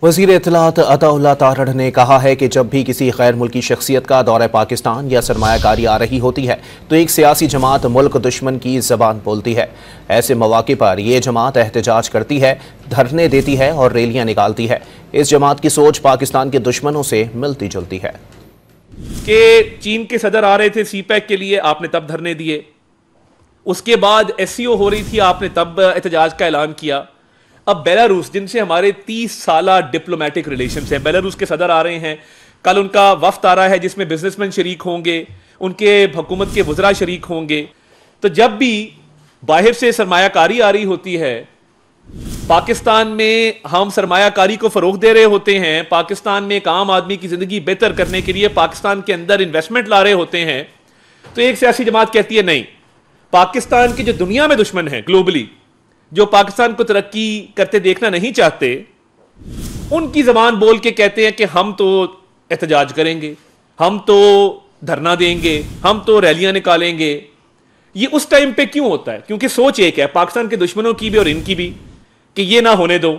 وزیر اطلاعات عطا اللہ تارڑ نے کہا ہے کہ جب بھی کسی غیر ملکی شخصیت کا دورہ پاکستان یا سرمایہ کاری آ رہی ہوتی ہے تو ایک سیاسی جماعت ملک دشمن کی زبان بولتی ہے۔ ایسے مواقع پر یہ جماعت احتجاج کرتی ہے، دھرنے دیتی ہے اور ریلیاں نکالتی ہے۔ اس جماعت کی سوچ پاکستان کے دشمنوں سے ملتی جلتی ہے۔ کہ چین کے صدر آ رہے تھے سی پیک کے لیے، آپ نے تب دھرنے دیے۔ اس کے بعد ایس سی او ہو رہی تھی، آپ نے تب احتجاج کا اعلان کیا۔ اب بیلاروس، جن سے ہمارے 30 سالہ ڈپلومیٹک ریلیشنز ہیں، بیلاروس کے صدر آ رہے ہیں، کل ان کا وفد آ رہا ہے جس میں بزنس مین شریک ہوں گے، ان کے حکومت کے وزراء شریک ہوں گے۔ تو جب بھی باہر سے سرمایہ کاری آ رہی ہوتی ہے، پاکستان میں ہم سرمایہ کاری کو فروغ دے رہے ہوتے ہیں، پاکستان میں ایک عام آدمی کی زندگی بہتر کرنے کے لیے پاکستان کے اندر انویسٹمنٹ لا رہے ہوتے ہیں، تو ایک سیاسی جماعت کہتی ہے نہیں، پاکستان کے جو دنیا میں دشمن ہیں گلوبلی، جو پاکستان کو ترقی کرتے دیکھنا نہیں چاہتے، ان کی زبان بول کے کہتے ہیں کہ ہم تو احتجاج کریں گے، ہم تو دھرنا دیں گے، ہم تو ریلیاں نکالیں گے۔ یہ اس ٹائم پہ کیوں ہوتا ہے؟ کیونکہ سوچ ایک ہے پاکستان کے دشمنوں کی بھی اور ان کی بھی کہ یہ نہ ہونے دو۔